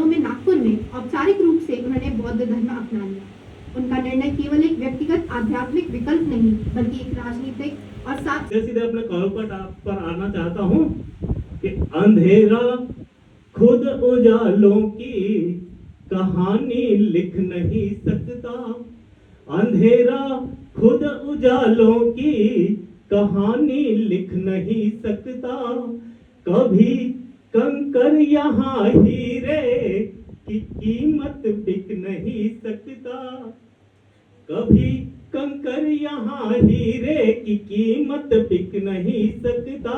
में नागपुर में औपचारिक रूप से उन्होंने बौद्ध धर्म अपना लिया। उनका निर्णय केवल एक व्यक्तिगत आध्यात्मिक विकल्प नहीं बल्कि एक राजनीतिक और सीधे अपने कॉल पर आना चाहता हूँ कि अंधेरा खुद उजालों की कहानी लिख नहीं सकता। अंधेरा खुद उजालों की कहानी लिख नहीं सकता। कभी कंकर यहाँ हीरे की कीमत बिक नहीं सकता। कभी कंकर यहाँ हीरे की कीमत बिक नहीं सकता।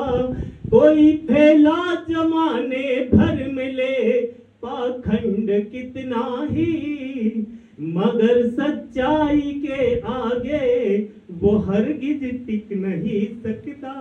कोई फैला जमाने भर मिले पाखंड कितना ही, मगर सच्चाई के आगे वो हरगिज टिक नहीं सकता।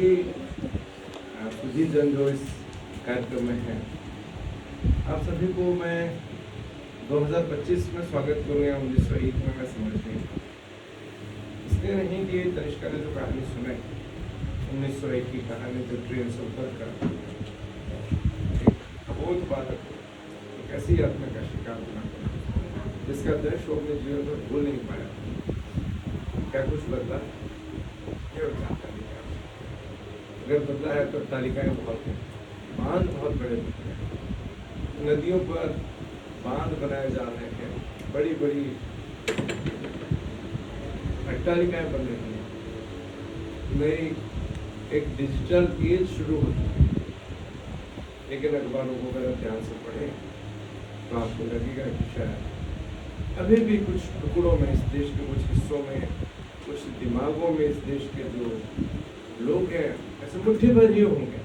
सभी सुधीजन जो इस कार्यक्रम में हैं, आप सभी को मैं 2025 में स्वागत करूँ या 1901 में मैं समझ नहीं पाता। इसलिए नहीं कि तनिष्का ने जो कहानी सुनाई 1901 की कहानी, जो ट्रेन सफर का एक अबोध बालक एक ऐसी यातना का शिकार बना जिसका दृश्य वो अपने जीवन में भूल नहीं पाया। क्या कुछ बदला? केवल तालिका। अगर बदला है तो तालिकाएं बहुत हैं, बांध बहुत बड़े बन गए, नदियों पर बांध बनाए जा रहे हैं, बड़ी बड़ी अट्टालिकाएं बन रही हैं, नई एक डिजिटल एज शुरू होती है। लेकिन अखबारों को अगर ध्यान से पढ़ें तो आपको लगेगा कि शायद अभी भी कुछ टुकड़ों में, इस देश के कुछ हिस्सों में, कुछ दिमागों में इस देश के जो लोग हैं ऐसे मुट्ठी भर ही होंगे,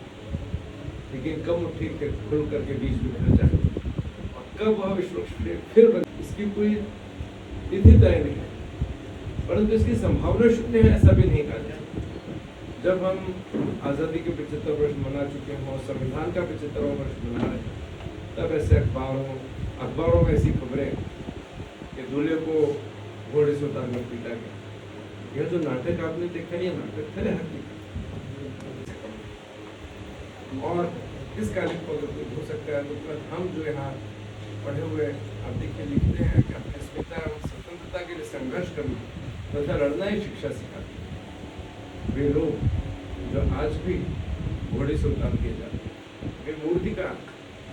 लेकिन कब मुट्ठी के खुल करके बीच में भर जाए और कब वह विश्व फिर इसकी कोई तिथि तय नहीं है, परंतु इसकी संभावना शून्य है ऐसा भी नहीं कहा जाए। जब हम आज़ादी के 75 वर्ष मना चुके हों, संविधान का 75वां वर्ष मना रहे हैं, तब ऐसे अखबारों में ऐसी खबरें कि दूल्हे को घोड़े से उतारकर पीटा गया। यह जो नाटक आपने देखा, ये नाटक था हकीकत। और इस कार्य को अगर कोई हो सकता है तो हम जो यहाँ पढ़े हुए आप देखिए लिखते हैं कि अपने अस्मिता एवं स्वतंत्रता के लिए संघर्ष करना तथा लड़ना ही शिक्षा सिखाती है। वे लोग जो आज भी घोड़े से उतार दिए जाते हैं, वे मूर्ति का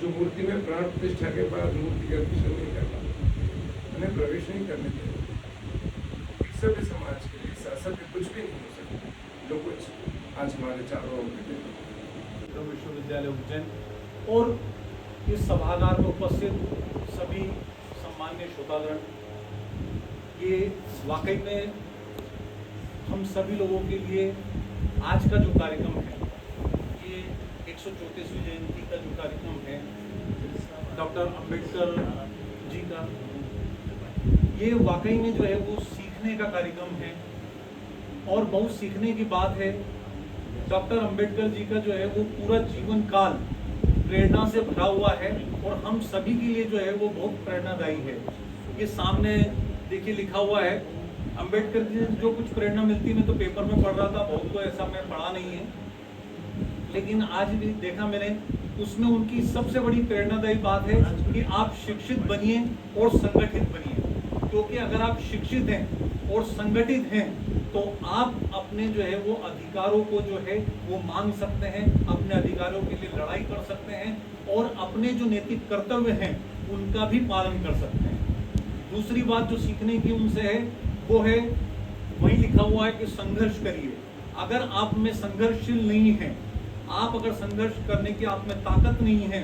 जो मूर्ति में प्राण प्रतिष्ठा के बाद मूर्ति का दर्शन नहीं कर पाते, उन्हें प्रवेश नहीं करने देते। एक सभ्य समाज के लिए असभ्य कुछ भी नहीं हो सकता जो कुछ आज हमारे चारों ओर विश्वविद्यालय उज्जैन और इस सभागार में उपस्थित सभी सम्मान्य श्रोतागण, ये वाकई में हम सभी लोगों के लिए आज का जो कार्यक्रम है, ये 134वीं जयंती का जो कार्यक्रम है डॉक्टर अंबेडकर जी का, ये वाकई में जो है वो सीखने का कार्यक्रम है और बहुत सीखने की बात है। डॉक्टर अंबेडकर जी का जो है वो पूरा जीवन काल प्रेरणा से भरा हुआ है और हम सभी के लिए जो है वो बहुत प्रेरणादायी है। ये सामने देखिए लिखा हुआ है, अंबेडकर जी से जो कुछ प्रेरणा मिलती है, मैं तो पेपर में पढ़ रहा था, बहुत तो ऐसा मैं पढ़ा नहीं है, लेकिन आज भी देखा मैंने, उसमें उनकी सबसे बड़ी प्रेरणादायी बात है कि आप शिक्षित बनिए और संगठित बनिए। क्योंकि अगर आप शिक्षित हैं और संगठित हैं तो आप अपने जो है वो अधिकारों को जो है वो मांग सकते हैं, अपने अधिकारों के लिए लड़ाई कर सकते हैं और अपने जो नैतिक कर्तव्य हैं उनका भी पालन कर सकते हैं। दूसरी बात जो सीखने की उनसे है वो है, वही लिखा हुआ है कि संघर्ष करिए। अगर आप में संघर्षशील नहीं हैं, आप अगर संघर्ष करने की आप में ताकत नहीं है,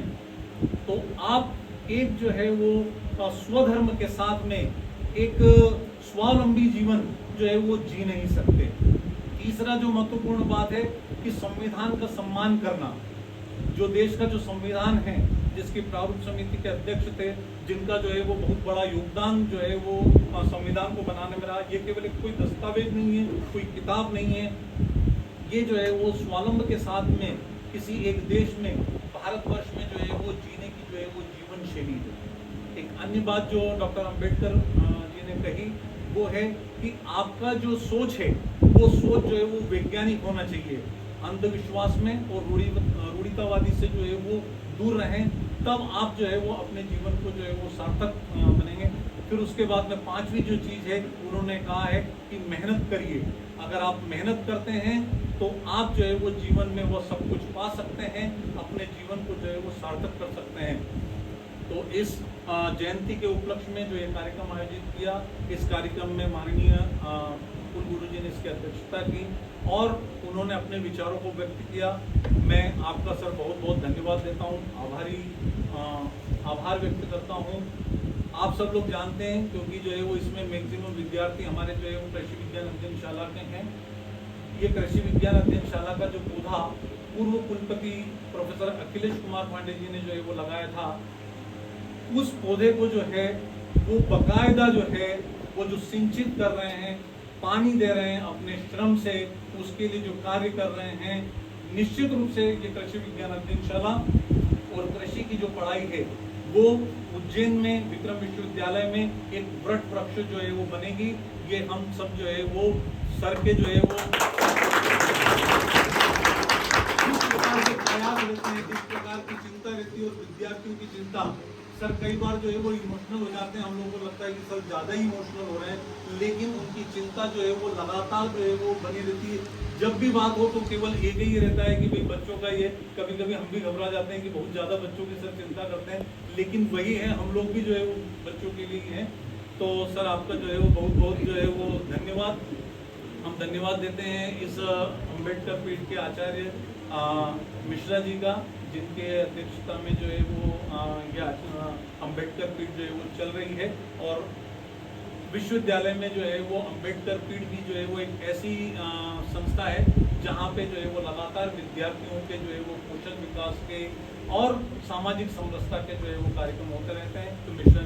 तो आप एक जो है वो स्वधर्म के साथ में एक स्वावलंबी जीवन जो है वो जी नहीं सकते। तीसरा जो महत्वपूर्ण बात है कि संविधान का सम्मान करना। जो देश का जो संविधान है, जिसकी प्रारूप समिति के अध्यक्ष थे, जिनका जो है वो बहुत बड़ा योगदान जो है वो संविधान को बनाने में रहा। ये केवल एक कोई दस्तावेज नहीं है, कोई किताब नहीं है, ये जो है वो स्वावलंब के साथ में किसी एक देश में, भारतवर्ष में जो है वो जीने की जो है वो जीवन शैली है। एक अन्य बात जो डॉक्टर अंबेडकर जी ने कही वो है कि आपका जो सोच है वो सोच जो है वो वैज्ञानिक होना चाहिए, अंधविश्वास में और रूढ़ितावादी से जो है वो दूर रहें, तब आप जो है वो अपने जीवन को जो है वो सार्थक बनेंगे। फिर उसके बाद में पांचवी जो चीज़ है उन्होंने कहा है कि मेहनत करिए। अगर आप मेहनत करते हैं तो आप जो है वो जीवन में वो सब कुछ पा सकते हैं, अपने जीवन को जो है वो सार्थक कर सकते हैं। तो इस जयंती के उपलक्ष्य में जो ये कार्यक्रम आयोजित किया, इस कार्यक्रम में माननीय कुलगुरु जी ने इसकी अध्यक्षता की और उन्होंने अपने विचारों को व्यक्त किया। मैं आपका सर बहुत बहुत धन्यवाद देता हूँ, आभार व्यक्त करता हूँ। आप सब लोग जानते हैं क्योंकि जो है वो इसमें मैक्सिमम विद्यार्थी हमारे जो है वो कृषि विज्ञान अध्ययनशाला के हैं। ये कृषि विज्ञान अध्ययनशाला का जो पौधा पूर्व कुलपति प्रोफेसर अखिलेश कुमार पांडे जी ने जो है वो लगाया था, उस पौधे को जो है वो बाकायदा जो है वो जो सिंचित कर रहे हैं, पानी दे रहे हैं अपने श्रम से, उसके लिए जो कार्य कर रहे हैं, निश्चित रूप से ये कृषि विज्ञान अध्ययनशाला और कृषि की जो पढ़ाई है वो उज्जैन में विक्रम विश्वविद्यालय में एक वृक्ष वृक्ष जो है वो बनेगी। ये हम सब जो है वो सर के जो है वो जिस प्रकार के प्रयास रहते हैं, जिस प्रकार की चिंता रहती है और विद्यार्थियों की चिंता, सर कई बार जो है वो इमोशनल हो जाते हैं। हम लोगों को लगता है कि सर ज़्यादा ही इमोशनल हो रहे हैं, लेकिन उनकी चिंता जो है वो लगातार जो है वो बनी रहती है। जब भी बात हो तो केवल एक ही रहता है कि भाई बच्चों का ये, कभी कभी हम भी घबरा जाते हैं कि बहुत ज़्यादा बच्चों की सर चिंता करते हैं, लेकिन वही है, हम लोग भी जो है वो बच्चों के लिए हैं। तो सर आपका जो है वो बहुत बहुत जो है वो धन्यवाद। हम धन्यवाद देते हैं इस अम्बेडकर पीठ के आचार्य मिश्रा जी का, जिनके अध्यक्षता में जो है वो ये अम्बेडकर पीठ जो है वो चल रही है। और विश्वविद्यालय में जो है वो अम्बेडकर पीठ भी जो है वो एक ऐसी संस्था है जहाँ पे जो है वो लगातार विद्यार्थियों के जो है वो कौशल विकास के और सामाजिक समरसता के जो है वो कार्यक्रम होते रहते हैं। तो मिश्रा